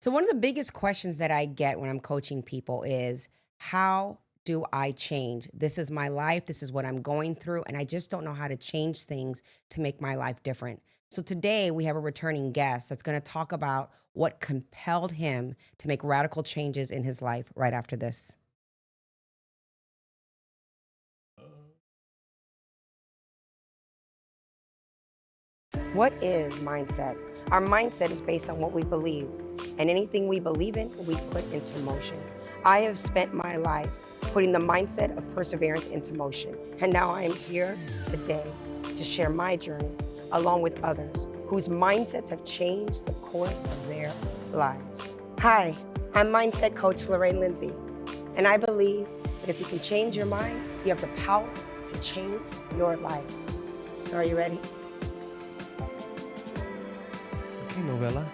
So, one of the biggest questions that I get when I'm coaching people is how do I change? This is my life. This is what I'm going through. And I just don't know how to change things to make my life different. So, today we have a returning guest that's going to talk about what compelled him to make radical changes in his life right after this. What is mindset? Our mindset is based on what we believe, and anything we believe in, we put into motion. I have spent my life putting the mindset of perseverance into motion, and now I am here today to share my journey along with others whose mindsets have changed the course of their lives. Hi, I'm mindset coach Lorraine Lindsey, and I believe that if you can change your mind, you have the power to change your life. So are you ready? Okay, novella.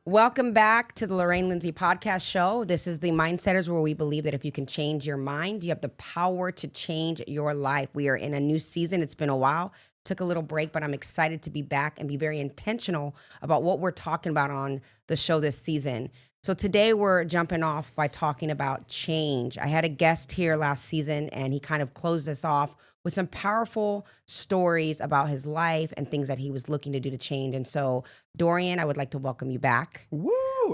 Welcome back to the Lorraine Lindsey podcast show. This is the Mindsetters, where we believe that if you can change your mind, you have the power to change your life. We are in a new season. It's been a while. Took a little break, but I'm excited to be back and be very intentional about what we're talking about on the show this season. So today we're jumping off by talking about change. I had a guest here last season, and he kind of closed us off with some powerful stories about his life and things that he was looking to do to change. And so, Dorian, I would like to welcome you back. Woo!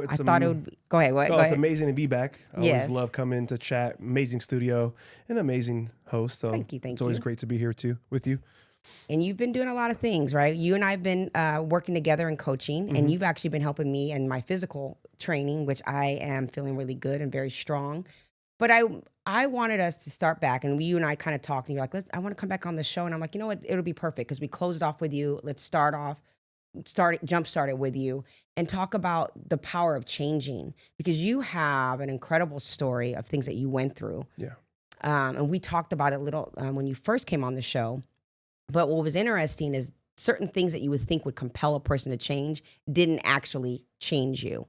I thought it would be, go ahead. Go It's ahead. amazing to be back. I always Yes. love coming to chat. Amazing studio, an amazing host. So Thank you. it's always great to be here too with you. And you've been doing a lot of things, right? You and I have been working together in coaching, and you've actually been helping me in my physical training, which I am feeling really good and very strong. But I wanted us to start back, and you and I kind of talked, and you're like, I want to come back on the show. And I'm like, you know what? It'll be perfect because we closed off with you. Let's jump started with you and talk about the power of changing, because you have an incredible story of things that you went through. Yeah. And we talked about it a little when you first came on the show. But what was interesting is certain things that you would think would compel a person to change didn't actually change you.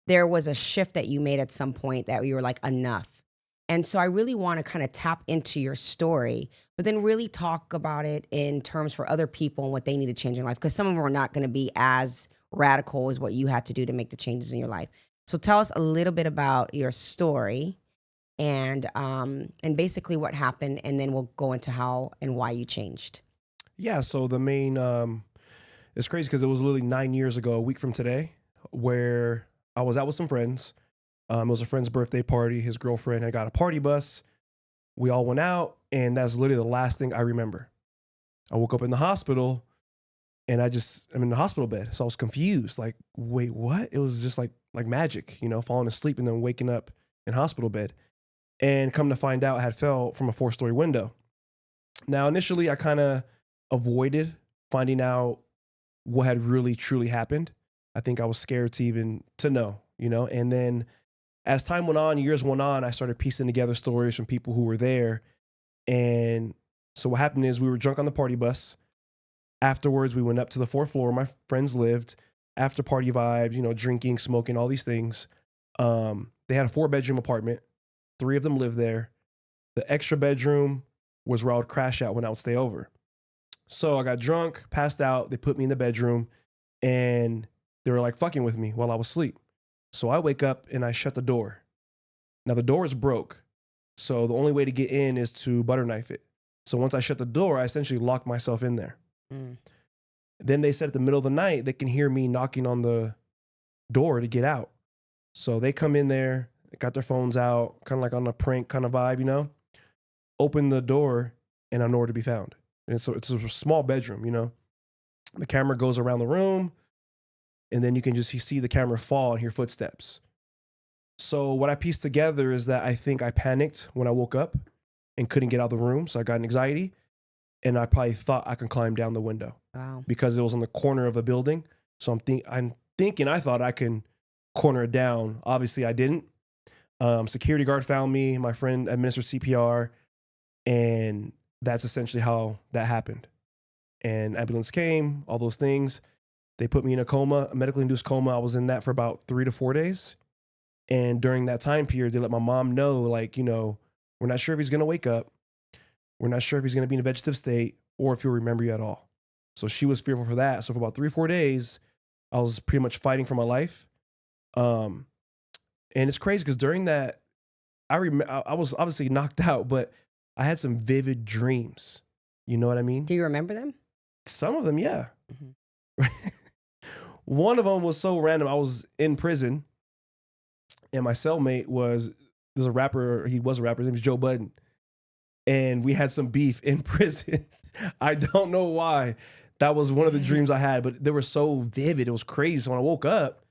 There was a shift that you made at some point that you were like, enough. And so I really want to kind of tap into your story, but then really talk about it in terms for other people and what they need to change in life, because some of them are not going to be as radical as what you had to do to make the changes in your life. So tell us a little bit about your story and basically what happened, and then we'll go into how and why you changed. Yeah. So the main, it's crazy because it was literally 9 years ago, a week from today, where I was out with some friends. It was a friend's birthday party. His girlfriend had got a party bus. We all went out, and that's literally the last thing I remember. I woke up in the hospital, and I'm in the hospital bed. So I was confused. Like, wait, what? It was just like magic, falling asleep and then waking up in hospital bed. And come to find out, I had fell from a 4-story window. Now, initially, I kind of avoided finding out what had really truly happened. I think I was scared to know. And then as time went on, years went on, I started piecing together stories from people who were there. And so what happened is we were drunk on the party bus. Afterwards, we went up to the 4th floor where my friends lived. After party vibes, drinking, smoking, all these things. They had a 4-bedroom apartment. 3 of them lived there. The extra bedroom was where I would crash out when I would stay over. So I got drunk, passed out. They put me in the bedroom, and they were like fucking with me while I was asleep. So I wake up and I shut the door. Now the door is broke. So the only way to get in is to butter knife it. So once I shut the door, I essentially locked myself in there. Mm. Then they said at the middle of the night, they can hear me knocking on the door to get out. So they come in there, got their phones out, kind of like on a prank kind of vibe, open the door, and I'm nowhere to be found. And so it's a small bedroom. The camera goes around the room, and then you can just see the camera fall and hear footsteps. So what I pieced together is that I think I panicked when I woke up and couldn't get out of the room. So I got anxiety, and I probably thought I could climb down the window. Wow. Because it was in the corner of a building. So I'm thinking I thought I can corner it down. Obviously, I didn't. Security guard found me. My friend administered CPR, and that's essentially how that happened. And ambulance came, all those things. They put me in a coma, a medically induced coma. I was in that for about 3 to 4 days. And during that time period, they let my mom know, we're not sure if he's going to wake up. We're not sure if he's going to be in a vegetative state or if he'll remember you at all. So she was fearful for that. So for about 3 or 4 days, I was pretty much fighting for my life. And it's crazy because during that, I was obviously knocked out, but I had some vivid dreams. You know what I mean? Do you remember them? Some of them, yeah. Mm-hmm. One of them was so random. I was in prison, and my cellmate there's a rapper. He was a rapper. His name was Joe Budden, and we had some beef in prison. I don't know why. That was one of the dreams I had, but they were so vivid. It was crazy. So when I woke up,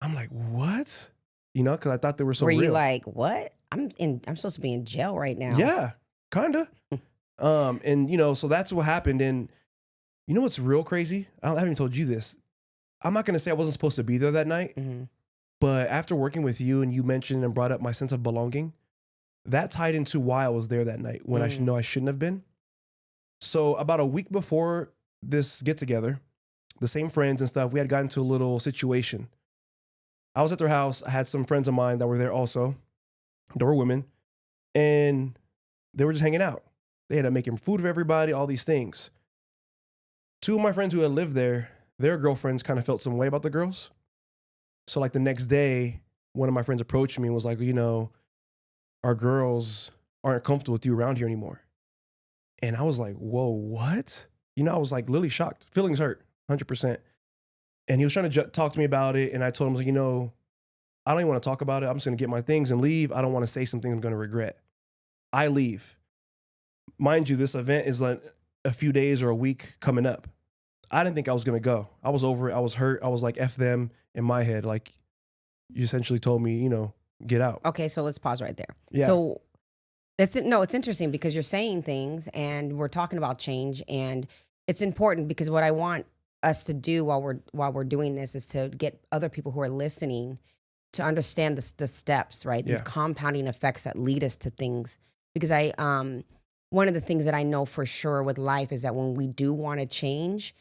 I'm like, what? You know, because I thought they were so Were real. you like, what? I'm supposed to be in jail right now. Yeah, kind of. And you know, so that's what happened. And you know what's real crazy? I haven't even told you this. I'm not gonna say I wasn't supposed to be there that night, Mm-hmm. but after working with you and you mentioned and brought up my sense of belonging, that tied into why I was there that night when I should know I shouldn't have been. So about a week before this get together, the same friends and stuff, we had gotten into a little situation. I was at their house. I had some friends of mine that were there also. They were women, and they were just hanging out. They ended up making food for everybody, all these things. Two of my friends who had lived there, their girlfriends kind of felt some way about the girls. So like the next day, one of my friends approached me and was like, you know, our girls aren't comfortable with you around here anymore. And I was like, whoa, what? You know, I was like literally shocked. Feelings hurt, 100%. And he was trying to talk to me about it. And I told him, like, you know, I don't even want to talk about it. I'm just going to get my things and leave. I don't want to say something I'm going to regret. I leave. Mind you, this event is like a few days or a week coming up. I didn't think I was going to go. I was over it. I was hurt. I was like, F them in my head. Like, you essentially told me, you know, get out. Okay, so let's pause right there. Yeah. So it's interesting because you're saying things and we're talking about change, and it's important because what I want us to do while we're doing this is to get other people who are listening to understand the steps, right? These compounding effects that lead us to things. Because one of the things that I know for sure with life is that when we do want to change,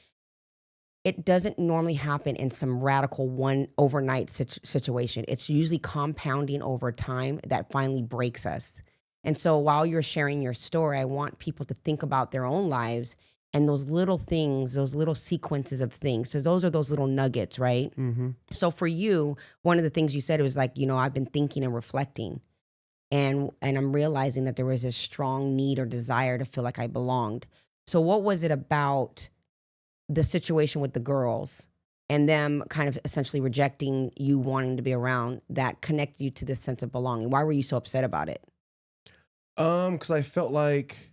it doesn't normally happen in some radical one overnight situation. It's usually compounding over time that finally breaks us. And so while you're sharing your story, I want people to think about their own lives and those little things, those little sequences of things. So those are those little nuggets, right? Mm-hmm. So for you, one of the things you said was like, you know, I've been thinking and reflecting, and I'm realizing that there was this strong need or desire to feel like I belonged. So what was it about the situation with the girls and them kind of essentially rejecting you wanting to be around that connected you to this sense of belonging? Why were you so upset about it? Because I felt like,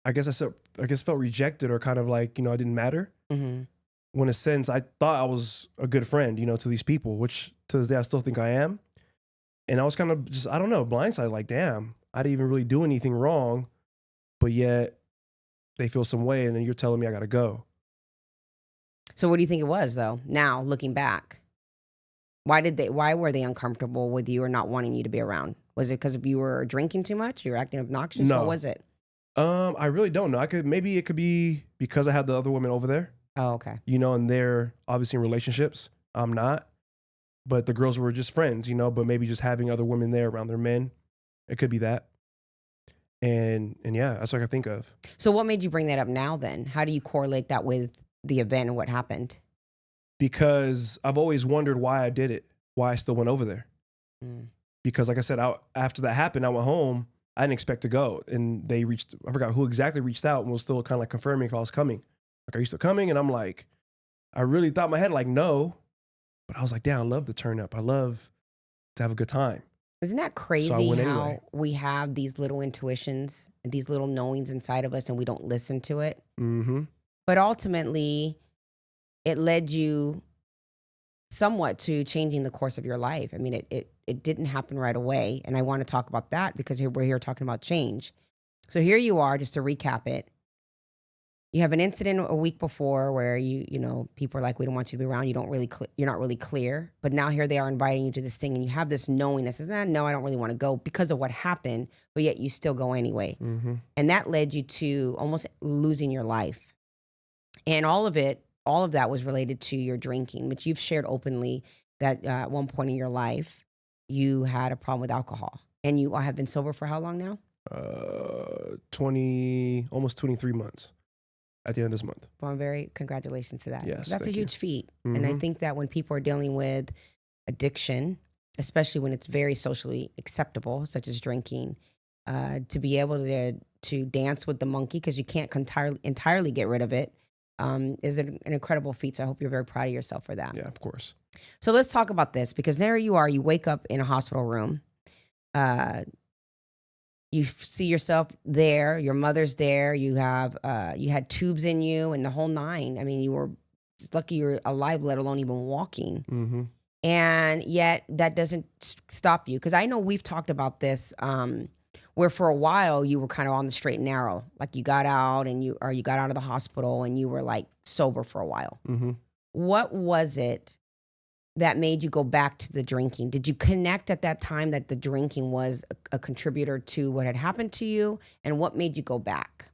I felt rejected, or kind of like, you know, I didn't matter. Mm-hmm. When in a sense, I thought I was a good friend, you know, to these people, which to this day I still think I am. And I was kind of just, I don't know, blindsided, like, damn, I didn't even really do anything wrong, but yet they feel some way, and then you're telling me I gotta go. So what do you think it was, though, now looking back? Why were they uncomfortable with you or not wanting you to be around? Was it because you were drinking too much? You were acting obnoxious? No. What was it? I really don't know. Maybe it could be because I had the other women over there, Oh, okay. you know, and they're obviously in relationships. I'm not, but the girls were just friends, you know, but maybe just having other women there around their men. It could be that. And yeah, that's what I can think of. So what made you bring that up now then? How do you correlate that with the event and what happened? Because I've always wondered why I did it, why I still went over there. Mm. Because like I said, after that happened, I went home. I didn't expect to go. And I forgot who exactly reached out and was still kind of like confirming if I was coming. Like, are you still coming? And I'm like, I really thought in my head, like, no. But I was like, damn, I love to turn up. I love to have a good time. Isn't that crazy went how anyway. we have these little intuitions, these little knowings inside of us, and we don't listen to it? Mm-hmm. But ultimately, it led you somewhat to changing the course of your life. I mean, it didn't happen right away. And I want to talk about that because we're here talking about change. So here you are, just to recap it. You have an incident a week before where you know, people are like, we don't want you to be around. You're not really clear. But now here they are inviting you to this thing, and you have this knowing that says, no, I don't really want to go because of what happened, but yet you still go anyway. Mm-hmm. And that led you to almost losing your life. And all of that was related to your drinking, which you've shared openly that at one point in your life, you had a problem with alcohol. And you have been sober for how long now? Almost 23 months. at the end of this month. Well, congratulations to that. Yes, That's a thank you. huge feat. And I think that when people are dealing with addiction, especially when it's very socially acceptable, such as drinking, to be able to dance with the monkey, because you can't entirely get rid of it, is an incredible feat. So I hope you're very proud of yourself for that. Yeah, of course. So let's talk about this, because there you are. You wake up in a hospital room. You see yourself there. Your mother's there. You had tubes in you and the whole nine. I mean, you were just lucky you're alive, let alone even walking. Mm-hmm. And yet that doesn't stop you. Because I know we've talked about this, where for a while you were kind of on the straight and narrow. Like you got out you got out of the hospital and you were like sober for a while. Mm-hmm. What was it that made you go back to the drinking? Did you connect at that time that the drinking was a contributor to what had happened to you? And what made you go back?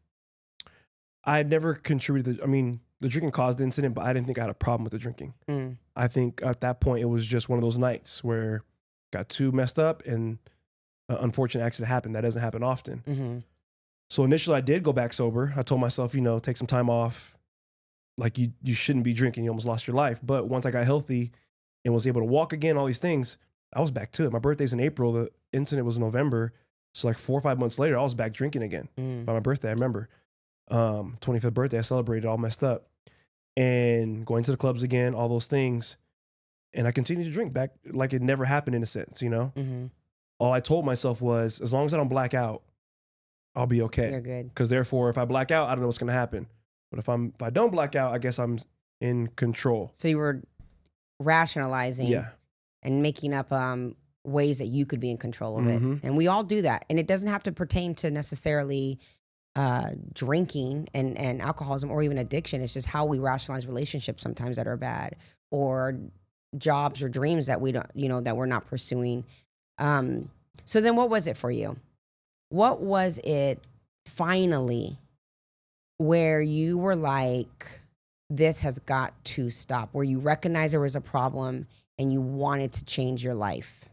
I had never contributed. I mean, the drinking caused the incident, but I didn't think I had a problem with the drinking. I think at that point it was just one of those nights where got too messed up and an unfortunate accident happened. That doesn't happen often. Mm-hmm. So initially I did go back sober. I told myself, take some time off. Like you shouldn't be drinking. You almost lost your life. But once I got healthy and was able to walk again, all these things, I was back to it. My birthday's in April. The incident was in November. So like 4 or 5 months later, I was back drinking again. By my birthday, I remember. 25th birthday, I celebrated all messed up. And going to the clubs again, all those things. And I continued to drink back like it never happened in a sense, Mm-hmm. All I told myself was, as long as I don't black out, I'll be okay. You're good. Because therefore, if I black out, I don't know what's going to happen. But if I don't black out, I guess I'm in control. So you were rationalizing and making up ways that you could be in control of it. And we all do that. And it doesn't have to pertain to necessarily drinking and alcoholism or even addiction. It's just how we rationalize relationships sometimes that are bad, or jobs or dreams that we don't, that we're not pursuing. So then what was it for you? What was it finally where you were like, this has got to stop, where you recognized there was a problem and you wanted to change your life?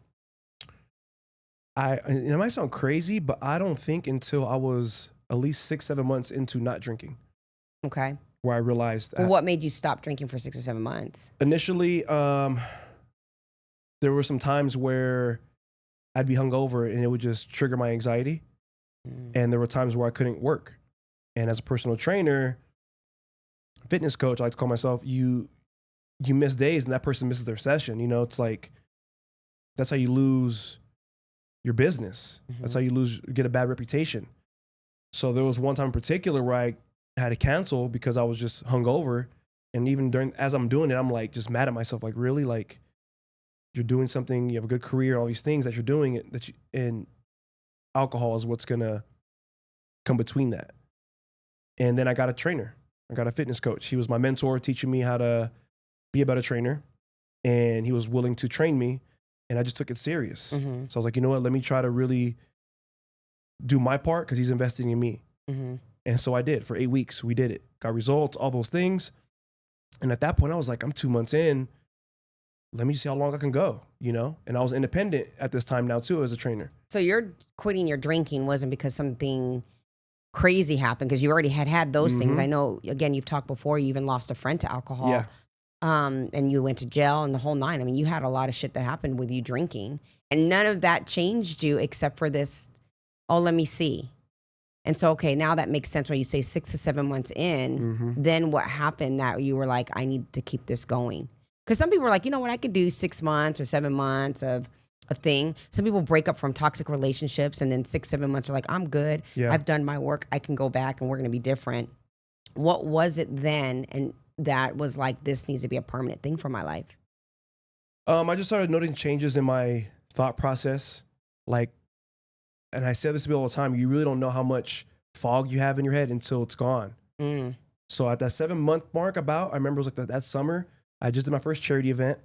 It might sound crazy, but I don't think until I was at least 6-7 months into not drinking. Okay. Where I realized. Well, what made you stop drinking for 6 or 7 months? Initially, there were some times where I'd be hungover and it would just trigger my anxiety. And there were times where I couldn't work. And as a personal trainer, fitness coach, I like to call myself, you miss days and that person misses their session. It's like, that's how you lose your business. That's how you get a bad reputation. So there was one time in particular where I had to cancel because I was just hungover. And even as I'm doing it, I'm like just mad at myself. Like, really? Like, you're doing something, you have a good career, all these things that you're doing, and alcohol is what's gonna come between that. And then I got a trainer. I got a fitness coach. He was my mentor, teaching me how to be a better trainer. And he was willing to train me. And I just took it serious. So I was like, you know what? Let me try to really do my part because he's investing in me. And so I did. For 8 weeks, we did it. Got results, all those things. And at that point, I was like, I'm 2 months in. Let me see how long I can go, And I was independent at this time now, too, as a trainer. So your quitting your drinking wasn't because something crazy happened, because you already had those things. I know, again, you've talked before, you even lost a friend to alcohol. Yeah. And you went to jail and the whole nine. I mean, you had a lot of shit that happened with you drinking. And none of that changed you except for this, let me see. And so, okay, now that makes sense when you say 6 to 7 months in, then what happened that you were like, I need to keep this going? Because some people are like, you know what, I could do 6 months or 7 months of a thing. Some people break up from toxic relationships and then 6, 7 months are like, I'm good. Yeah. I've done my work. I can go back and we're going to be different. What was it then? And that was like, this needs to be a permanent thing for my life. I just started noticing changes in my thought process. Like, and I say this to people all the time, you really don't know how much fog you have in your head until it's gone. So at that 7-month mark I remember it was like that summer, I just did my first charity event.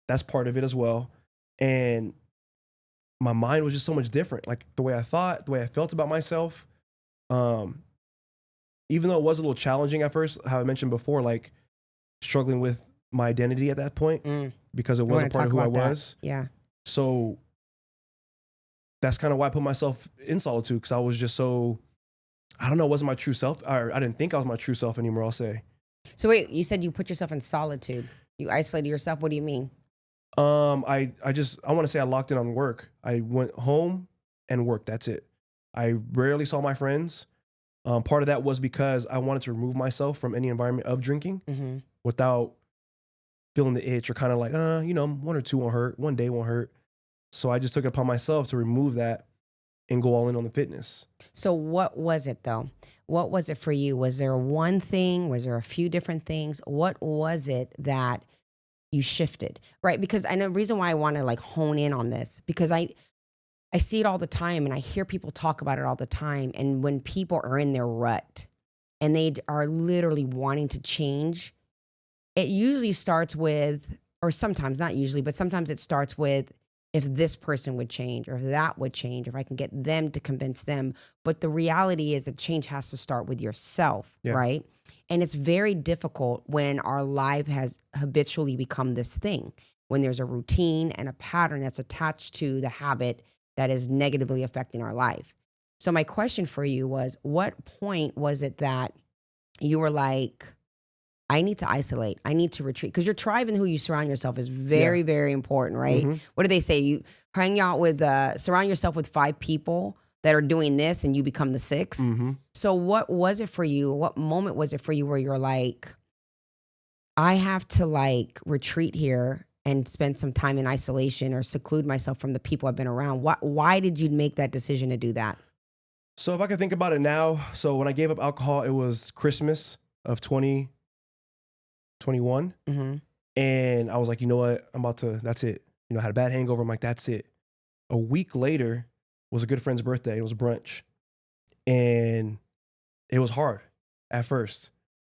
That's part of it as well. And my mind was just so much different. Like the way I thought, the way I felt about myself. Even though it was a little challenging at first, how I mentioned before, like struggling with my identity at that point because it wasn't part of who I was. Yeah. So that's kind of why I put myself in solitude, because I was just so I don't know, it wasn't my true self. Or I didn't think I was my true self anymore, I'll say. So wait, you said you put yourself in solitude. You isolated yourself. What do you mean? I want to say I locked in on work. I went home and worked. That's it. I rarely saw my friends. Part of that was because I wanted to remove myself from any environment of drinking without feeling the itch or kind of like, one or two won't hurt, one day won't hurt. So I just took it upon myself to remove that and go all in on the fitness. So what was it though? What was it for you? Was there one thing? Was there a few different things? What was it that you shifted? Right? Because I know the reason why I want to like hone in on this, because I see it all the time and I hear people talk about it all the time. And when people are in their rut and they are literally wanting to change, it usually starts with, or sometimes not usually, but sometimes it starts with, if this person would change or if that would change, if I can get them to convince them. But the reality is that change has to start with yourself, right? And it's very difficult when our life has habitually become this thing, when there's a routine and a pattern that's attached to the habit that is negatively affecting our life. So my question for you was, what point was it that you were like, I need to isolate. I need to retreat. Because your tribe and who you surround yourself is very, very important, right? What do they say? You hang out with, surround yourself with 5 people that are doing this and you become the 6th. So what was it for you? What moment was it for you where you're like, I have to like retreat here and spend some time in isolation or seclude myself from the people I've been around? Why did you make that decision to do that? So if I can think about it now, so when I gave up alcohol, it was Christmas of 2021. And I was like, you know what? That's it. I had a bad hangover. I'm like, that's it. A week later was a good friend's birthday. It was brunch. And it was hard at first.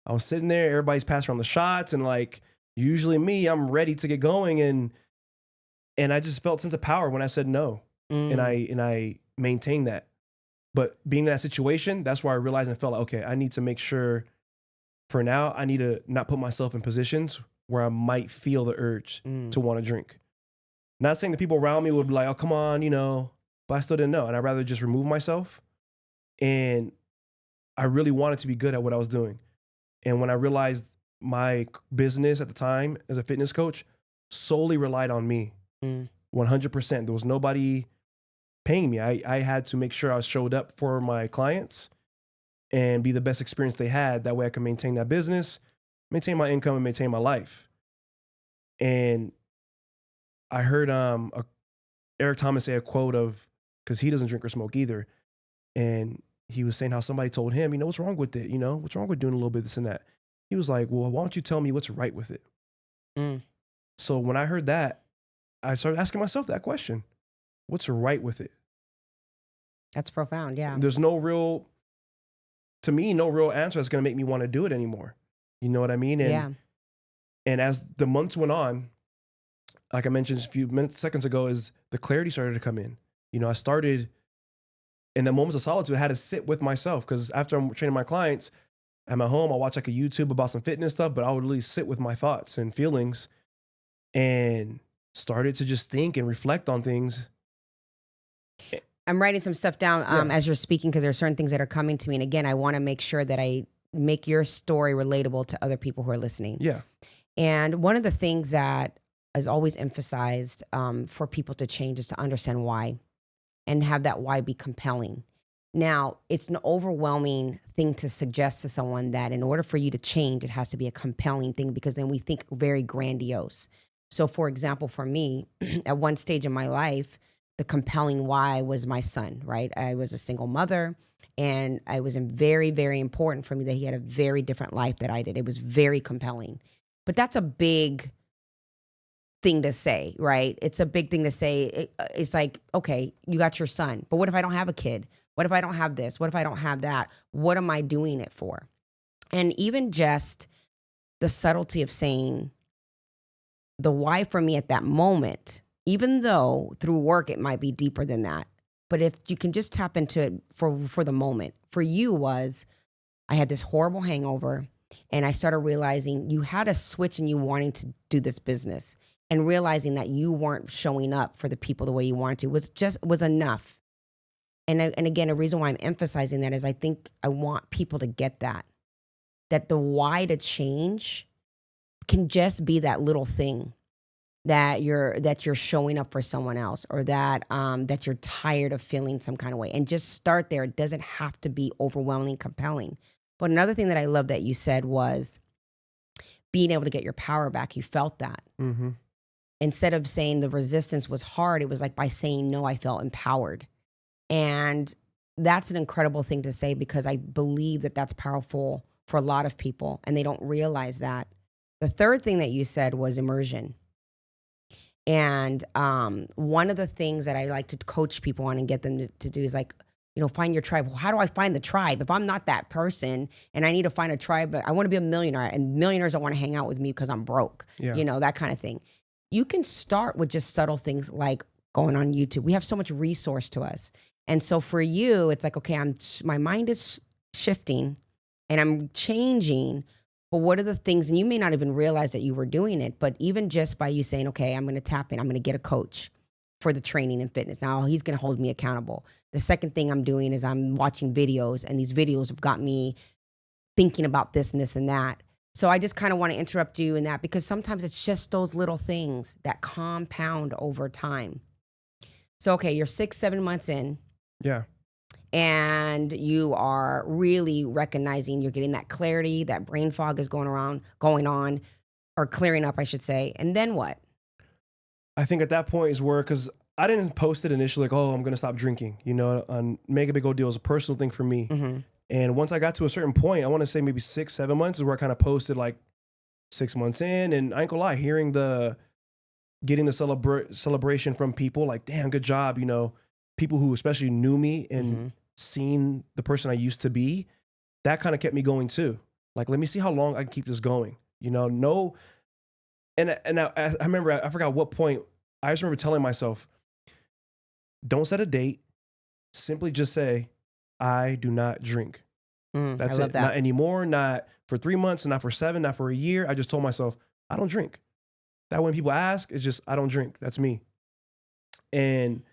I was sitting there, everybody's passing around the shots, and like, usually me, I'm ready to get going. And I just felt a sense of power when I said no. And I maintained that. But being in that situation, that's where I realized and felt like, okay, I need to make sure for now, I need to not put myself in positions where I might feel the urge to want to drink. Not saying the people around me would be like, oh, come on, but I still didn't know. And I'd rather just remove myself. And I really wanted to be good at what I was doing. And when I realized my business at the time as a fitness coach solely relied on me, 100%. There was nobody paying me. I had to make sure I showed up for my clients and be the best experience they had. That way I can maintain that business, maintain my income, and maintain my life. And I heard Eric Thomas say a quote of, because he doesn't drink or smoke either. And he was saying how somebody told him, what's wrong with it? What's wrong with doing a little bit of this and that? He was like, well, why don't you tell me what's right with it? So when I heard that, I started asking myself that question. What's right with it? That's profound, yeah. There's no real answer that's going to make me want to do it anymore. You know what I mean? And as the months went on, like I mentioned a few seconds ago, is the clarity started to come in. I started in the moments of solitude, I had to sit with myself, because after I'm training my clients, I'm at home, I'll watch like a YouTube about some fitness stuff, but I would really sit with my thoughts and feelings and started to just think and reflect on things. I'm writing some stuff down as you're speaking, because there are certain things that are coming to me. And again, I want to make sure that I make your story relatable to other people who are listening. Yeah. And one of the things that is always emphasized for people to change is to understand why, and have that why be compelling. Now, it's an overwhelming thing to suggest to someone that in order for you to change, it has to be a compelling thing, because then we think very grandiose. So for example, for me, at one stage in my life, the compelling why was my son, right? I was a single mother, and it was very, very important for me that he had a very different life that I did. It was very compelling. But that's a big thing to say, right? It's a big thing to say. It's like, okay, you got your son, but what if I don't have a kid? What if I don't have this? What if I don't have that? What am I doing it for? And even just the subtlety of saying the why for me at that moment, even though through work it might be deeper than that, but if you can just tap into it for the moment. For you was, I had this horrible hangover, and I started realizing you had a switch in you wanting to do this business, and realizing that you weren't showing up for the people the way you wanted to was enough. And again, a reason why I'm emphasizing that is I think I want people to get that the why to change can just be that little thing that you're showing up for someone else, or that that you're tired of feeling some kind of way, and just start there. It doesn't have to be overwhelming, compelling. But another thing that I love that you said was being able to get your power back. You felt that. Mm-hmm. Instead of saying the resistance was hard, it was like by saying no, I felt empowered. And that's an incredible thing to say, because I believe that that's powerful for a lot of people, and they don't realize that. The third thing that you said was immersion. And one of the things that I like to coach people on and get them to do is like, find your tribe. Well, how do I find the tribe? If I'm not that person and I need to find a tribe, but I want to be a millionaire, and millionaires don't want to hang out with me because I'm broke, that kind of thing. You can start with just subtle things like going on YouTube. We have so much resource to us. And so for you, it's like, okay, my mind is shifting and I'm changing. But what are the things, and you may not even realize that you were doing it, but even just by you saying, okay, I'm going to tap in, I'm going to get a coach for the training and fitness. Now he's going to hold me accountable. The second thing I'm doing is I'm watching videos, and these videos have got me thinking about this and this and that. So I just kind of want to interrupt you in that, because sometimes it's just those little things that compound over time. So, okay, you're 6-7 months in. Yeah. And you are really recognizing you're getting that clarity, that brain fog is going on, or clearing up, I should say. And then what? I think at that point is where, because I didn't post it initially like, oh, I'm going to stop drinking, make a big old deal. It was a personal thing for me. Mm-hmm. And once I got to a certain point, I want to say maybe 6-7 months is where I kind of posted like 6 months in. And I ain't gonna lie, getting the celebration from people like, damn, good job. People who especially knew me and seen the person I used to be, that kind of kept me going too. Like, let me see how long I can keep this going. No. And I remember, I forgot what point, I just remember telling myself, don't set a date. Simply just say, I do not drink. That's I love it. that. Not anymore, not for 3 months, not for 7, not for a year. I just told myself, I don't drink. That when people ask, it's just, I don't drink. That's me. And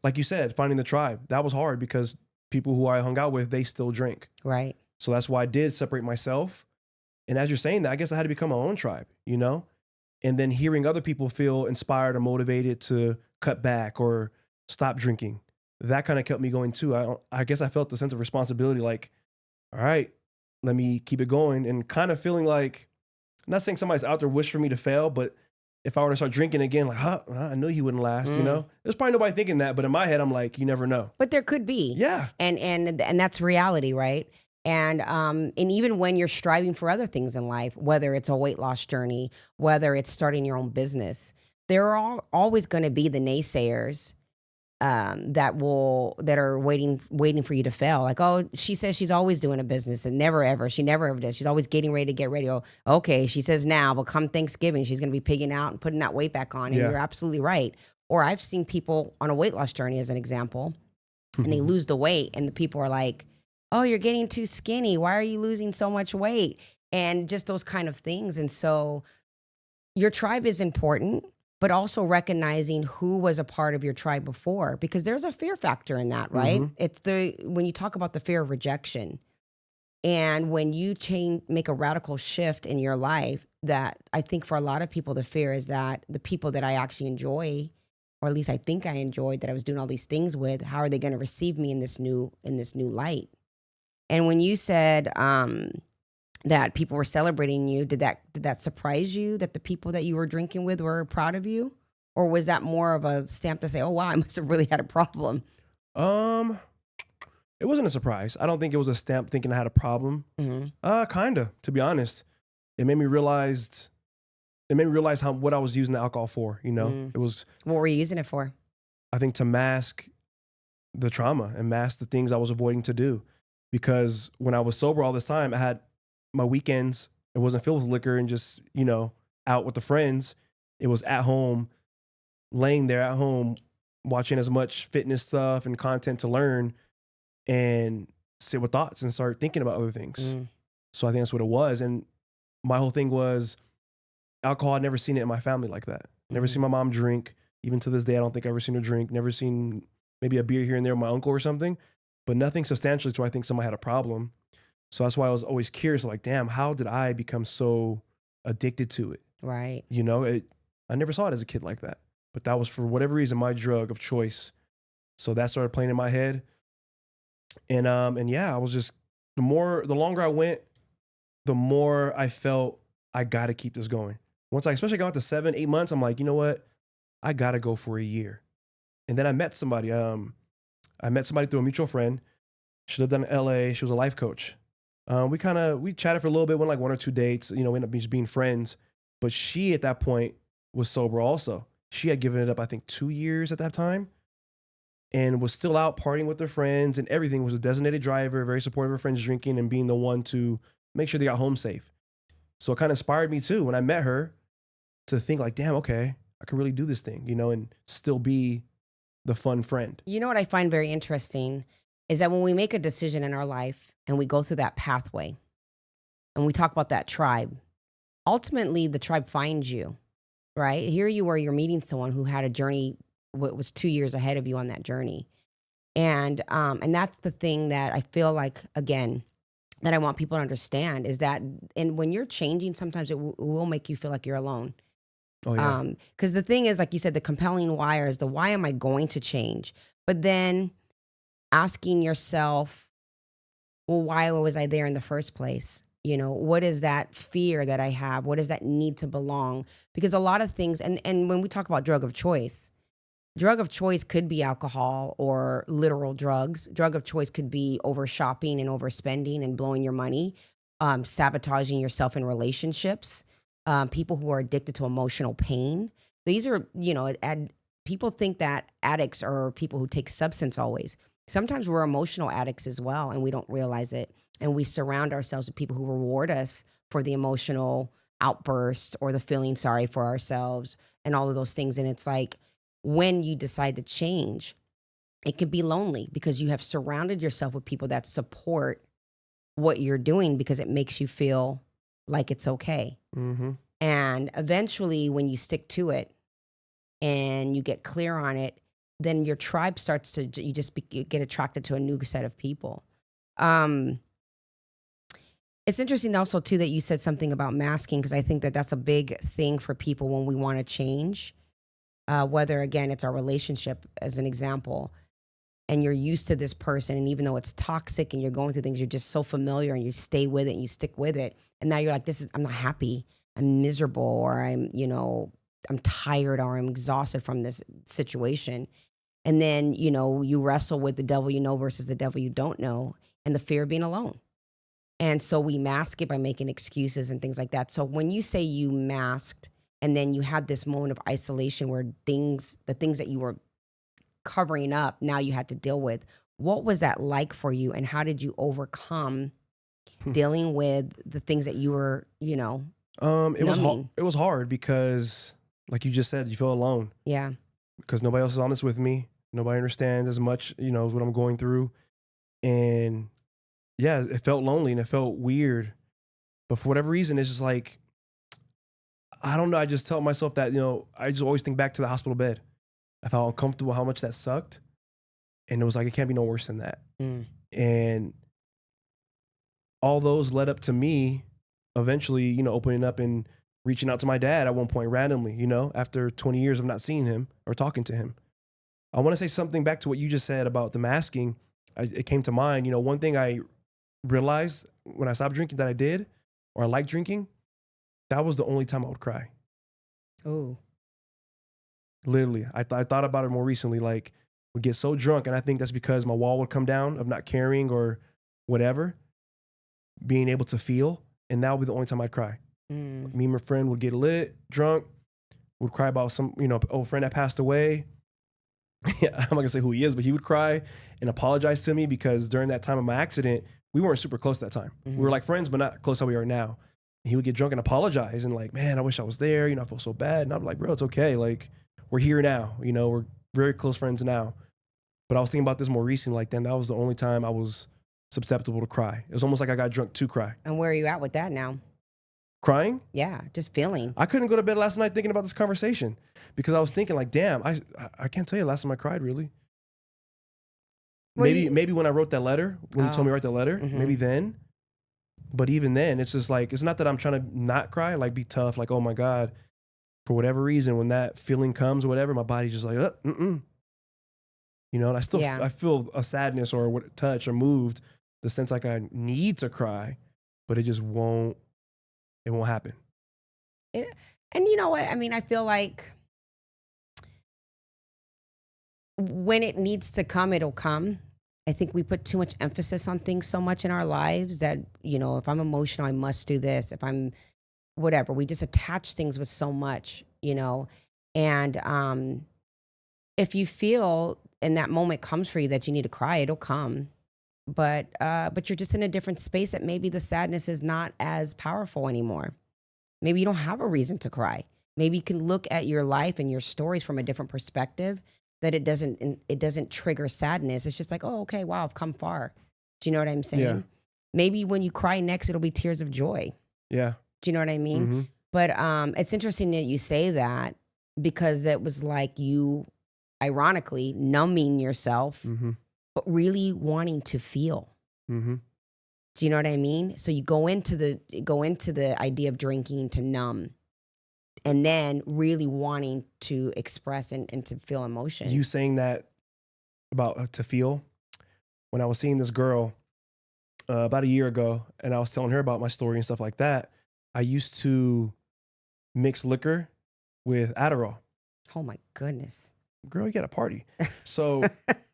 like you said, finding the tribe, that was hard because people who I hung out with, they still drink. Right. So that's why I did separate myself. And as you're saying that, I guess I had to become my own tribe, And then hearing other people feel inspired or motivated to cut back or stop drinking, that kind of kept me going too. I guess I felt the sense of responsibility, like, all right, let me keep it going, and kind of feeling like, I'm not saying somebody's out there wish for me to fail, but if I were to start drinking again, like, I knew he wouldn't last, There's probably nobody thinking that, but in my head, I'm like, you never know. But there could be. Yeah. And that's reality, right? And even when you're striving for other things in life, whether it's a weight loss journey, whether it's starting your own business, there are always going to be the naysayers that are waiting for you to fail. Like, oh, she says she's always doing a business, and she never ever does. She's always getting ready to get ready. Oh, okay, she says now, but come Thanksgiving, she's going to be pigging out and putting that weight back on. And you're absolutely right. Or I've seen people on a weight loss journey, as an example, and they lose the weight, and the people are like, oh, you're getting too skinny. Why are you losing so much weight? And just those kind of things. And so your tribe is important, but also recognizing who was a part of your tribe before, because there's a fear factor in that, right? It's when you talk about the fear of rejection, and when you make a radical shift in your life, that I think for a lot of people, the fear is that the people that I actually enjoy, or at least I think I enjoyed, that I was doing all these things with, how are they going to receive me in this new light? And when you said that people were celebrating you, did that surprise you that the people that you were drinking with were proud of you? Or was that more of a stamp to say, oh, wow, I must have really had a problem? It wasn't a surprise. I don't think it was a stamp thinking I had a problem. Kind of, to be honest. It made me realize what I was using the alcohol for, It was... What were you using it for? I think to mask the trauma and mask the things I was avoiding to do. Because when I was sober all this time, I had my weekends, it wasn't filled with liquor and just, out with the friends. It was at home, laying there at home, watching as much fitness stuff and content to learn and sit with thoughts and start thinking about other things. So I think that's what it was. And my whole thing was alcohol. I'd never seen it in my family like that. Never seen my mom drink. Even to this day, I don't think I've ever seen her drink. Never seen maybe a beer here and there with my uncle or something, but nothing substantially to where I think somebody had a problem. So that's why I was always curious, like, damn, how did I become so addicted to it? Right. You know, I never saw it as a kid like that, but that was for whatever reason my drug of choice. So that started playing in my head, and yeah, I was just the longer I went, the more I felt I got to keep this going. Once I especially got to 7, 8 months, I'm like, you know what, I got to go for a year. And then I met somebody. I met somebody through a mutual friend. She lived in LA. She was a life coach. We chatted for a little bit, went like 1 or 2 dates, you know, ended up just being friends. But she at that point was sober also. She had given it up, I think 2 years at that time, and was still out partying with her friends and everything. Was a designated driver, very supportive of her friends drinking and being the one to make sure they got home safe. So it kind of inspired me too when I met her to think like, damn, okay, I can really do this thing, you know, and still be the fun friend. You know what I find very interesting is that when we make a decision in our life and we go through that pathway and we talk about that tribe, ultimately the tribe finds you, right? Here you are, you're meeting someone who had a journey, what was 2 years ahead of you on that journey. And that's the thing that I feel like, again, that I want people to understand is that, and when you're changing, sometimes it will make you feel like you're alone. Oh yeah. Because the thing is, like you said, the compelling why is the why am I going to change? But then asking yourself, well, why was I there in the first place? You know, what is that fear that I have? What is that need to belong? Because a lot of things, and when we talk about drug of choice could be alcohol or literal drugs. Drug of choice could be over shopping and overspending and blowing your money, sabotaging yourself in relationships, people who are addicted to emotional pain. These are, you know, people think that addicts are people who take substance always. Sometimes we're emotional addicts as well, and we don't realize it. And we surround ourselves with people who reward us for the emotional outburst or the feeling sorry for ourselves and all of those things. And it's like, when you decide to change, it can be lonely because you have surrounded yourself with people that support what you're doing because it makes you feel like it's okay. Mm-hmm. And eventually, when you stick to it and you get clear on it, then your tribe starts to, you get attracted to a new set of people. It's interesting also, too, that you said something about masking, because I think that that's a big thing for people when we want to change. Whether, again, it's our relationship as an example, and you're used to this person, and even though it's toxic and you're going through things, you're just so familiar and you stay with it and you stick with it. And now you're like, I'm not happy, I'm miserable, or I'm tired, or I'm exhausted from this situation. And then, you wrestle with the devil you know versus the devil you don't know, and the fear of being alone. And so we mask it by making excuses and things like that. So when you say you masked, and then you had this moment of isolation where the things that you were covering up, now you had to deal with. What was that like for you, and how did you overcome dealing with the things that you were, it was hard because, like you just said, you feel alone. Yeah. Because nobody else is on this with me. Nobody understands as much, what I'm going through. And yeah, it felt lonely and it felt weird. But for whatever reason, it's just like, I don't know. I just tell myself that, I just always think back to the hospital bed. I felt uncomfortable how much that sucked. And it was like, it can't be no worse than that. Mm. And all those led up to me eventually, opening up and reaching out to my dad at one point randomly, after 20 years of not seeing him or talking to him. I want to say something back to what you just said about the masking. It came to mind. One thing I realized when I stopped drinking that I did, or I liked drinking, that was the only time I would cry. Oh. Literally. I thought about it more recently, like, would get so drunk, and I think that's because my wall would come down of not caring or whatever, being able to feel, and that would be the only time I'd cry. Mm. Me and my friend would get lit, drunk, would cry about some, old friend that passed away. I'm not gonna say who he is, but he would cry and apologize to me because during that time of my accident, we weren't super close at that time. Mm-hmm. We were like friends, but not close how we are now. He would get drunk and apologize and like, man, I wish I was there. I feel so bad. And I'm like, bro, it's okay. Like, we're here now. We're very close friends now. But I was thinking about this more recently. Like, then that was the only time I was susceptible to cry. It was almost like I got drunk to cry. And where are you at with that now? Crying? Yeah, just feeling. I couldn't go to bed last night thinking about this conversation because I was thinking like, damn, I can't tell you the last time I cried really. Were you- maybe when I wrote that letter, when you told me to write that letter, maybe then. But even then, it's just like, it's not that I'm trying to not cry, like be tough, like, oh my God, for whatever reason, when that feeling comes or whatever, my body's just like, mm-mm. You know, and I still, I feel a sadness or what touch or moved, the sense like I need to cry, but it just won't, it won't happen. And you know what? I mean, I feel like when it needs to come, it'll come. I think we put too much emphasis on things so much in our lives that, you know, if I'm emotional, I must do this. If I'm whatever, we just attach things with so much, you know. And if you feel in that moment comes for you that you need to cry, it'll come. But you're just in a different space that maybe the sadness is not as powerful anymore. Maybe you don't have a reason to cry. Maybe you can look at your life and your stories from a different perspective, that it doesn't trigger sadness. It's just like, oh, okay, wow, I've come far. Do you know what I'm saying? Yeah. Maybe when you cry next, it'll be tears of joy. Yeah. Do you know what I mean? Mm-hmm. But it's interesting that you say that, because it was like you, ironically, numbing yourself, but really wanting to feel. Mm-hmm. Do you know what I mean? So you go into the idea of drinking to numb, and then really wanting to express and to feel emotion. You saying that about to feel, when I was seeing this girl about a year ago, and I was telling her about my story and stuff like that, I used to mix liquor with Adderall. Oh my goodness. Girl, you got a party. So,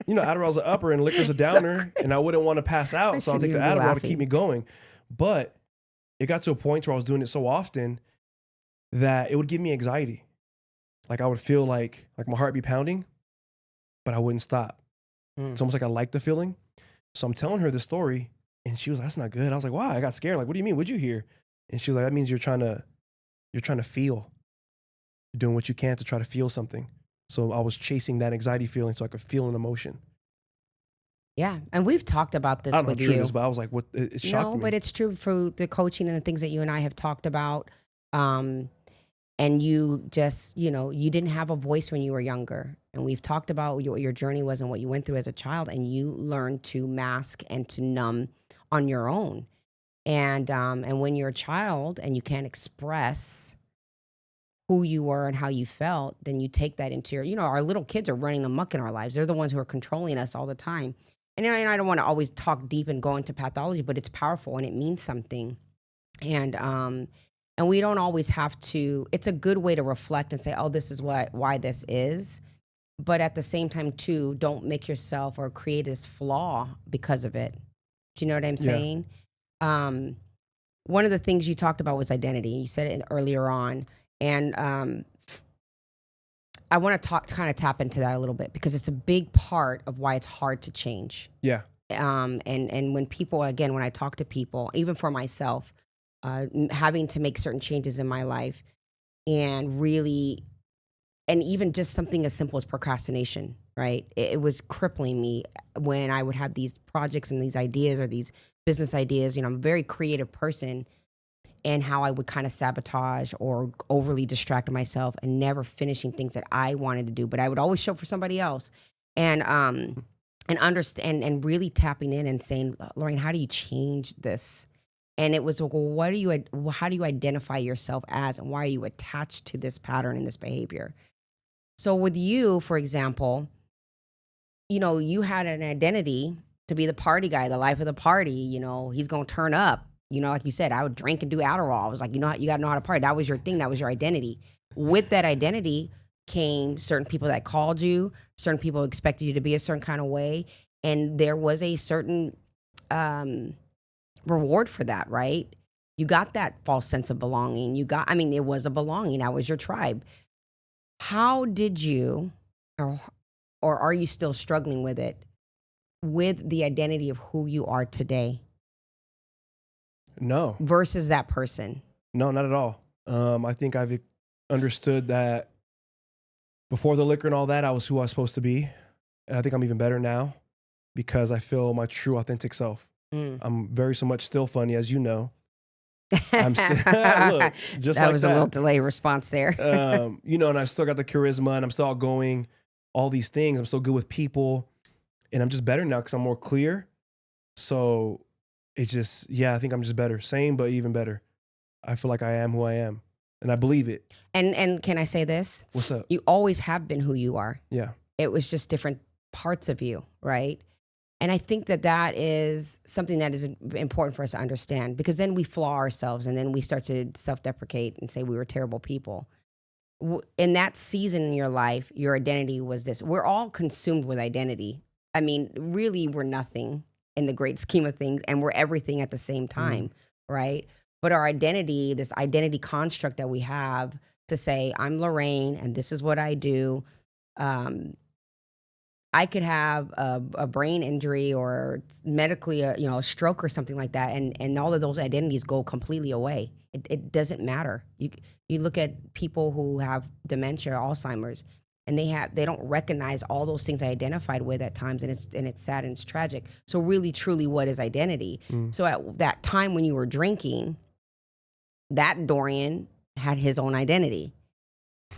you know, Adderall's an upper and liquor's a downer, and I wouldn't want to pass out, so I'll take the Adderall to keep me going. But it got to a point where I was doing it so often that it would give me anxiety. Like I would feel like my heart be pounding, but I wouldn't stop. It's almost like I liked the feeling. So I'm telling her the story, and she was like, that's not good. I was like, why? I got scared. Like, what do you mean? What'd you hear? And she was like, that means you're trying to feel. You're doing what you can to try to feel something. So I was chasing that anxiety feeling so I could feel an emotion. Yeah, and we've talked about this with you. I don't know true this, but I was like, what? It shocked me. No, but it's true for the coaching and the things that you and I have talked about. And you just, you know, you didn't have a voice when you were younger. And we've talked about what your journey was and what you went through as a child. And you learned to mask and to numb on your own. And when you're a child and you can't express who you were and how you felt, then you take that into your, you know, our little kids are running amok in our lives. They're the ones who are controlling us all the time. And I don't want to always talk deep and go into pathology, but it's powerful and it means something. And we don't always have to, it's a good way to reflect and say, oh, this is why this is. But at the same time too, don't make yourself or create this flaw because of it. Do you know what I'm saying? One of the things you talked about was identity. You said it earlier on. And I want to kind of tap into that a little bit, because it's a big part of why it's hard to change. Yeah. And when people, again, when I talk to people, even for myself, having to make certain changes in my life, and really, and even just something as simple as procrastination, right? It was crippling me when I would have these projects and these ideas or these business ideas. You know, I'm a very creative person, and how I would kind of sabotage or overly distract myself and never finishing things that I wanted to do, but I would always show up for somebody else. And understand and really tapping in and saying, Lorraine, how do you change this? And it was, well, how do you identify yourself as, and why are you attached to this pattern and this behavior? So with you, for example, you know, you had an identity to be the party guy, the life of the party. You know, he's going to turn up. You know, like you said, I would drink and do Adderall. I was like, you know, you got to know how to party. That was your thing. That was your identity. With that identity came certain people that called you. Certain people expected you to be a certain kind of way. And there was a certain reward for that, right? You got that false sense of belonging. It was a belonging. That was your tribe. How did you, or are you still struggling with it, with the identity of who you are today? No. Versus that person? No, not at all. I think I've understood that before the liquor and all that, I was who I was supposed to be. And I think I'm even better now because I feel my true authentic self. I'm very so much still funny, as you know. I'm still, look, just that like was that. A little delayed response there. You know, and I've still got the charisma, and I'm still outgoing, all these things. I'm still good with people. And I'm just better now because I'm more clear. So it's just, yeah, I think I'm just better. Same, but even better. I feel like I am who I am. And I believe it. And can I say this? What's up? You always have been who you are. Yeah. It was just different parts of you, right? And I think that that is something that is important for us to understand, because then we flaw ourselves and then we start to self-deprecate and say we were terrible people. In that season in your life, your identity was this. We're all consumed with identity. I mean, really, we're nothing in the great scheme of things, and we're everything at the same time, right? But our identity, this identity construct that we have to say, I'm Lorraine, and this is what I do. I could have a brain injury or medically, a stroke or something like that, and all of those identities go completely away. It doesn't matter. You look at people who have dementia, Alzheimer's, and they don't recognize all those things I identified with at times, and it's sad and it's tragic. So really, truly, what is identity? So at that time when you were drinking, that Dorian had his own identity.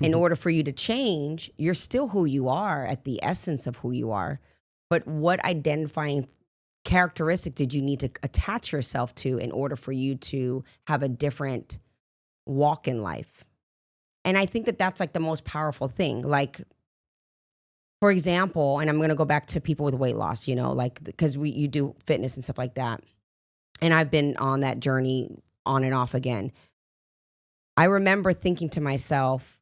In order for you to change, you're still who you are at the essence of who you are. But what identifying characteristic did you need to attach yourself to in order for you to have a different walk in life? And I think that that's like the most powerful thing. Like, for example, and I'm going to go back to people with weight loss, like, because you do fitness and stuff like that. And I've been on that journey on and off again. I remember thinking to myself,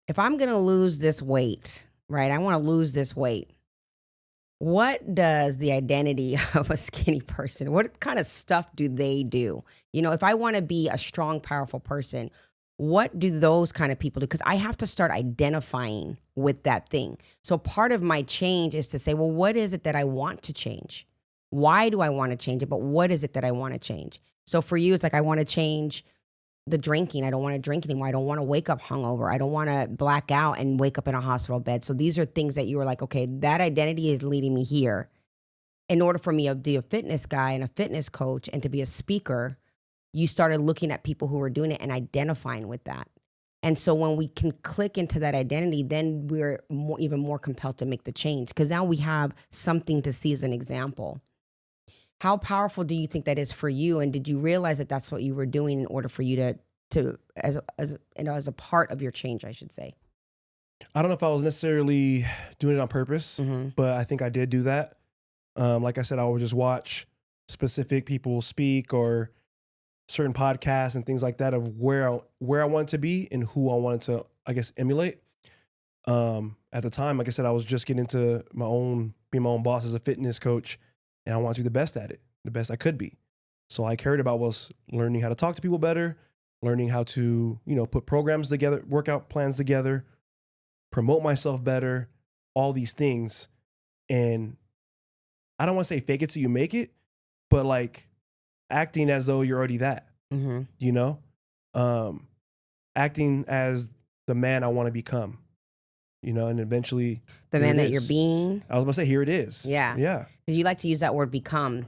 if I'm going to lose this weight, right? I want to lose this weight. What does the identity of a skinny person, what kind of stuff do they do? If I want to be a strong, powerful person, what do those kind of people do? Because I have to start identifying with that thing. So part of my change is to say, well, what is it that I want to change? Why do I want to change it? But what is it that I want to change? So for you, it's like, I want to change the drinking. I don't want to drink anymore. I don't want to wake up hungover. I don't want to black out and wake up in a hospital bed. So these are things that you were like, okay, that identity is leading me here. In order for me to be a fitness guy and a fitness coach and to be a speaker, you started looking at people who were doing it and identifying with that. And so when we can click into that identity, then we're even more compelled to make the change, because now we have something to see as an example. How powerful do you think that is for you? And did you realize that that's what you were doing in order for you to as a part of your change, I should say? I don't know if I was necessarily doing it on purpose, but I think I did do that. Like I said, I would just watch specific people speak or certain podcasts and things like that of where I wanted to be and who I wanted to, I guess, emulate. At the time, like I said, I was just getting into being my own boss as a fitness coach. And I wanted to be the best at it, the best I could be. So I cared about was learning how to talk to people better, learning how to, put programs together, workout plans together, promote myself better, all these things. And I don't want to say fake it till you make it, but like acting as though you're already that, acting as the man I want to become. And eventually the man that you're being. I was about to say, here it is. Yeah. Yeah. Because you like to use that word become.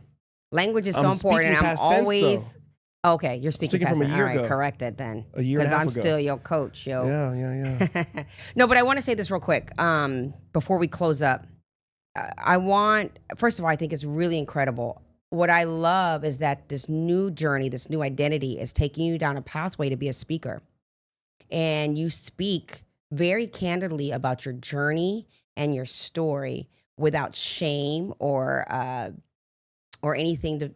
Language is so I'm important. speaking I'm past tense, always okay. You're speaking past from a tense. year All right, ago. correct it then. A year and a half because I'm ago. still your coach, yo. Yeah. No, but I want to say this real quick before we close up. First of all, I think it's really incredible. What I love is that this new journey, this new identity is taking you down a pathway to be a speaker. And you speak very candidly about your journey and your story without shame or anything to,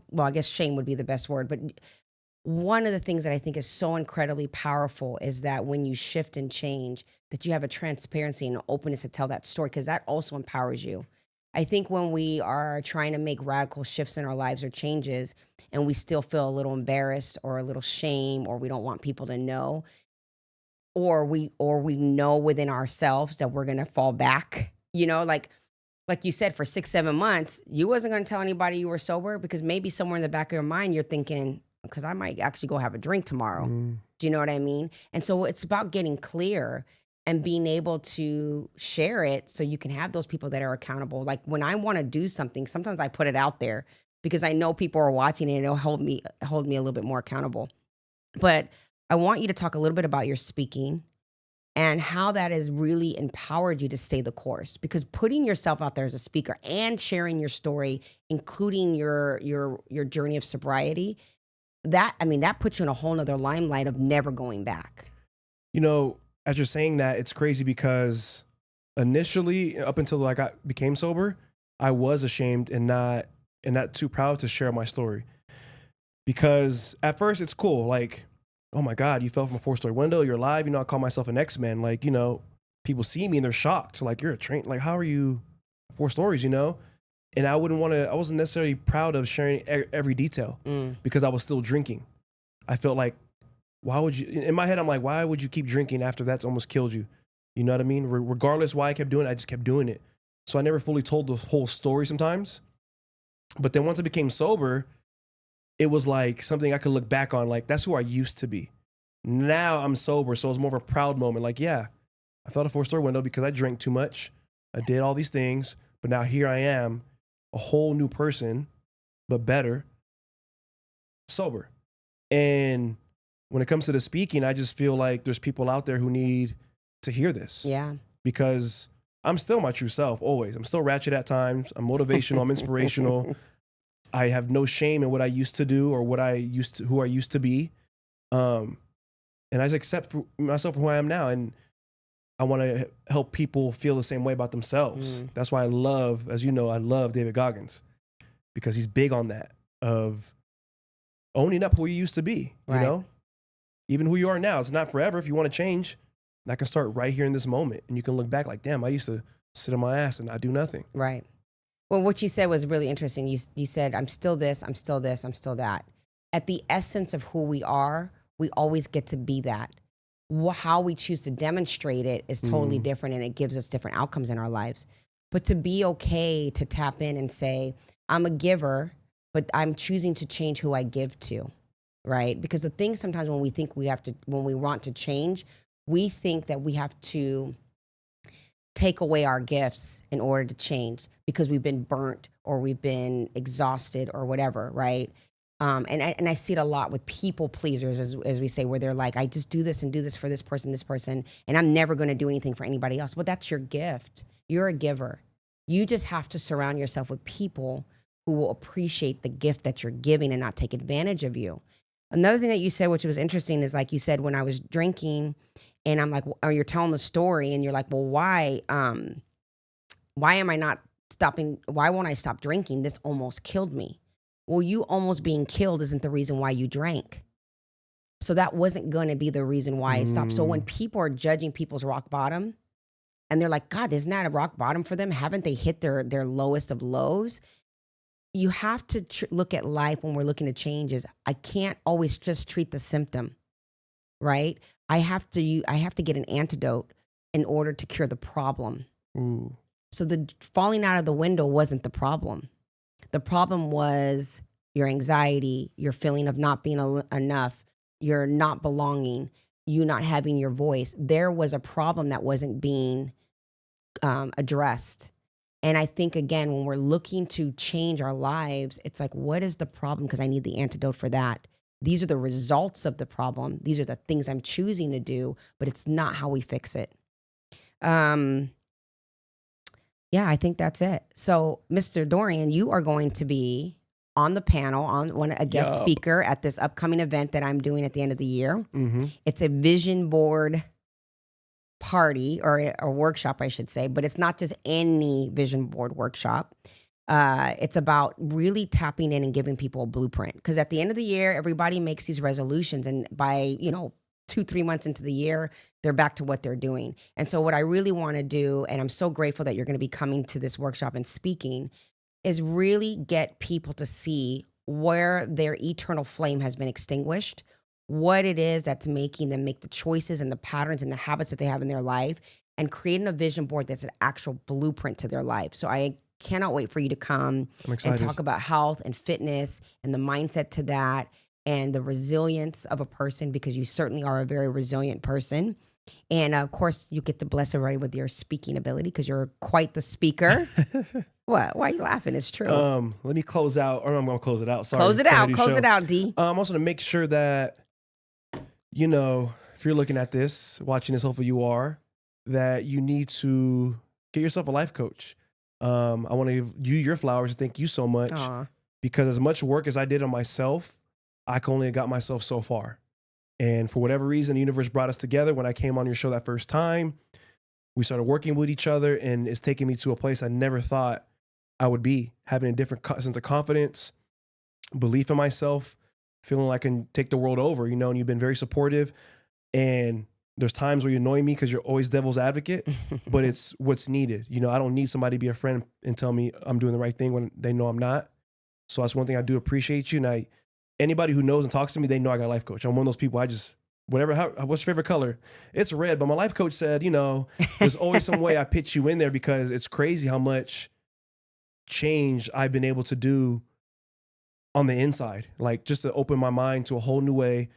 well, I guess shame would be the best word. But one of the things that I think is so incredibly powerful is that when you shift and change, that you have a transparency and an openness to tell that story, because that also empowers you. I think when we are trying to make radical shifts in our lives or changes and we still feel a little embarrassed or a little shame, or we don't want people to know, or we know within ourselves that we're going to fall back, like you said, for 6-7 months, you wasn't going to tell anybody you were sober, because maybe somewhere in the back of your mind, you're thinking, because I might actually go have a drink tomorrow. Do you know what I mean? And so it's about getting clear and being able to share it so you can have those people that are accountable. Like when I want to do something, sometimes I put it out there because I know people are watching it and it'll hold me a little bit more accountable. But I want you to talk a little bit about your speaking. and how that has really empowered you to stay the course. Because putting yourself out there as a speaker and sharing your story, including your journey of sobriety, that puts you in a whole nother limelight of never going back. As you're saying that, it's crazy because initially, up until I became sober, I was ashamed and not too proud to share my story. Because at first it's cool, like, oh my God, you fell from a 4-story window, you're alive. I call myself an X-Men. Like, people see me and they're shocked. Like, you're a train. Like, how are you 4 stories, And I wasn't necessarily proud of sharing every detail because I was still drinking. I felt like, why would you, in my head, I'm like, why would you keep drinking after that's almost killed you? You know what I mean? Regardless why I kept doing it, I just kept doing it. So I never fully told the whole story sometimes. But then once I became sober, it was like something I could look back on. Like, that's who I used to be. Now I'm sober. So it's more of a proud moment. Like, yeah, I fell out a 4-story window because I drank too much. I did all these things. But now here I am, a whole new person, but better, sober. And when it comes to the speaking, I just feel like there's people out there who need to hear this. Yeah. Because I'm still my true self, always. I'm still ratchet at times. I'm motivational. I'm inspirational. I have no shame in what I used to do or who I used to be. And I just accept myself for who I am now. And I want to help people feel the same way about themselves. That's why I love David Goggins, because he's big on that, of owning up who you used to be, right. Even who you are now. It's not forever. If you want to change, that can start right here in this moment. And you can look back like, damn, I used to sit on my ass and not do nothing. Right. Well, what you said was really interesting. You said, I'm still this, I'm still this, I'm still that. At the essence of who we are, we always get to be that. How we choose to demonstrate it is totally different, and it gives us different outcomes in our lives. But to be okay to tap in and say, I'm a giver, but I'm choosing to change who I give to, right? Because the thing sometimes when we want to change, we think that we have to take away our gifts in order to change because we've been burnt or we've been exhausted or whatever, right? And I see it a lot with people pleasers, as we say, where they're like, I just do this and do this for this person, and I'm never going to do anything for anybody else. Well, that's your gift. You're a giver. You just have to surround yourself with people who will appreciate the gift that you're giving and not take advantage of you. Another thing that you said, which was interesting, is like you said, when I was drinking, and I'm like, or you're telling the story, and you're like, well, why am I not stopping? Why won't I stop drinking? This almost killed me. Well, you almost being killed isn't the reason why you drank. So that wasn't going to be the reason why I stopped. So when people are judging people's rock bottom, and they're like, God, isn't that a rock bottom for them? Haven't they hit their lowest of lows? You have to look at life when we're looking to change is, I can't always just treat the symptom, right? I have to get an antidote in order to cure the problem. Ooh. So the falling out of the window wasn't the problem. The problem was your anxiety, your feeling of not being enough, your not belonging, you not having your voice. There was a problem that wasn't being addressed. And I think, again, when we're looking to change our lives, it's like, what is the problem? Because I need the antidote for that. These are the results of the problem. These are the things I'm choosing to do, but it's not how we fix it. Yeah, I think that's it. So, Mr. Dorian, you are going to be on the panel, a guest speaker at this upcoming event that I'm doing at the end of the year. Mm-hmm. It's a vision board party, or a workshop, I should say, but it's not just any vision board workshop. It's about really tapping in and giving people a blueprint. Because at the end of the year, everybody makes these resolutions, and by 2-3 months into the year, they're back to what they're doing. And so what I really want to do, and I'm so grateful that you're going to be coming to this workshop and speaking, is really get people to see where their eternal flame has been extinguished, what it is that's making them make the choices and the patterns and the habits that they have in their life, and creating a vision board that's an actual blueprint to their life. So I cannot wait for you to come and talk about health and fitness and the mindset to that, and the resilience of a person, because you certainly are a very resilient person. And of course, you get to bless everybody with your speaking ability, because you're quite the speaker. What? Why are you laughing? It's true. Let me close out, or I'm going to close it out. Sorry. Close it out, D. I'm also going to make sure that, if you're looking at this, watching this, hopefully you are, that you need to get yourself a life coach. I want to give you your flowers. Thank you so much. Aw. Because as much work as I did on myself, I can only got myself so far. And for whatever reason, the universe brought us together. When I came on your show that first time, we started working with each other, and it's taken me to a place I never thought I would be, having a different sense of confidence, belief in myself, feeling like I can take the world over, you know, and you've been very supportive. And there's times where you annoy me because you're always devil's advocate, but it's what's needed. You know, I don't need somebody to be a friend and tell me I'm doing the right thing when they know I'm not. So that's one thing I do appreciate you. And anybody who knows and talks to me, they know I got a life coach. I'm one of those people, what's your favorite color? It's red. But my life coach said, you know, there's always some way I pitch you in there, because it's crazy how much change I've been able to do on the inside. Like, just to open my mind to a whole new way.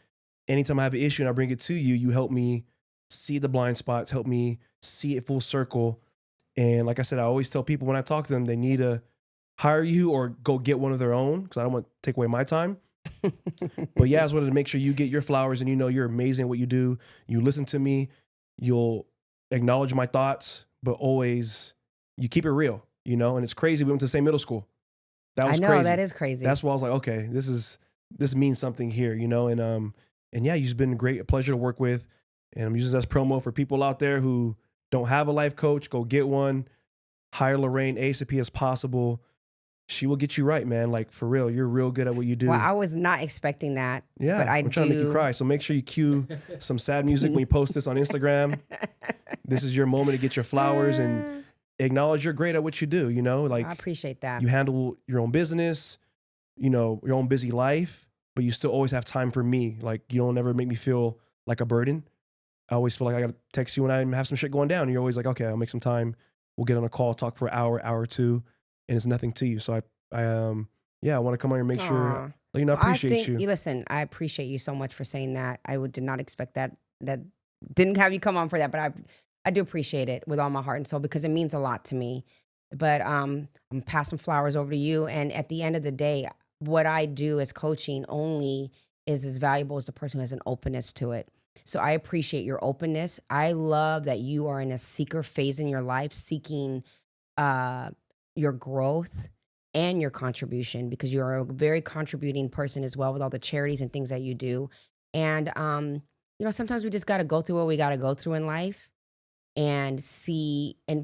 Anytime I have an issue and I bring it to you, you help me see the blind spots, help me see it full circle. And like I said, I always tell people when I talk to them, they need to hire you or go get one of their own, because I don't want to take away my time. But yeah, I just wanted to make sure you get your flowers, and you know you're amazing at what you do. You listen to me, you'll acknowledge my thoughts, but always you keep it real, you know. And it's crazy, we went to the same middle school. That was I know, crazy. that is crazy. That's why I was like, okay, this means something here, you know. And yeah, you've just been a pleasure to work with. And I'm using this as promo for people out there who don't have a life coach. Go get one. Hire Lorraine ASAP as possible. She will get you right, man. Like, for real, you're real good at what you do. Well, I was not expecting that. Yeah, but I'm trying to make you cry. So make sure you cue some sad music when you post this on Instagram. This is your moment to get your flowers and acknowledge you're great at what you do. You know, like, I appreciate that. You handle your own business, you know, your own busy life, but you still always have time for me. Like, you don't ever make me feel like a burden. I always feel like I got to text you when I have some shit going down. And you're always like, okay, I'll make some time. We'll get on a call, talk for an hour or two. And it's nothing to you. So I want to come on here and make sure, you know, I appreciate you. Listen, I appreciate you so much for saying that. I did not expect that. That didn't have you come on for that, but I do appreciate it with all my heart and soul, because it means a lot to me. But I'm passing flowers over to you. And at the end of the day, what I do as coaching only is as valuable as the person who has an openness to it. So I appreciate your openness. I love that you are in a seeker phase in your life, seeking your growth and your contribution, because you're a very contributing person as well with all the charities and things that you do. And, you know, sometimes we just got to go through what we got to go through in life and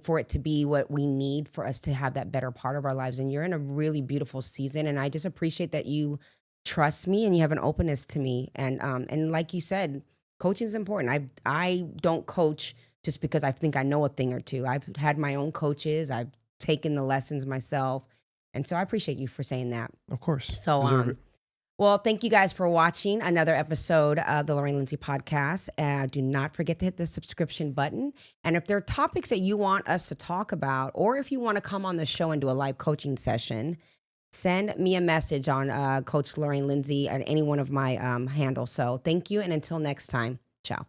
for it to be what we need for us to have that better part of our lives. And you're in a really beautiful season. And I just appreciate that you trust me and you have an openness to me. And like you said, coaching is important. I don't coach just because I think I know a thing or two. I've had my own coaches. I've taken the lessons myself. And so I appreciate you for saying that. Of course. So, well, thank you guys for watching another episode of the Lorraine Lindsey podcast. Do not forget to hit the subscription button. And if there are topics that you want us to talk about, or if you want to come on the show and do a live coaching session, send me a message on Coach Lorraine Lindsey at any one of my handles. So thank you. And until next time, ciao.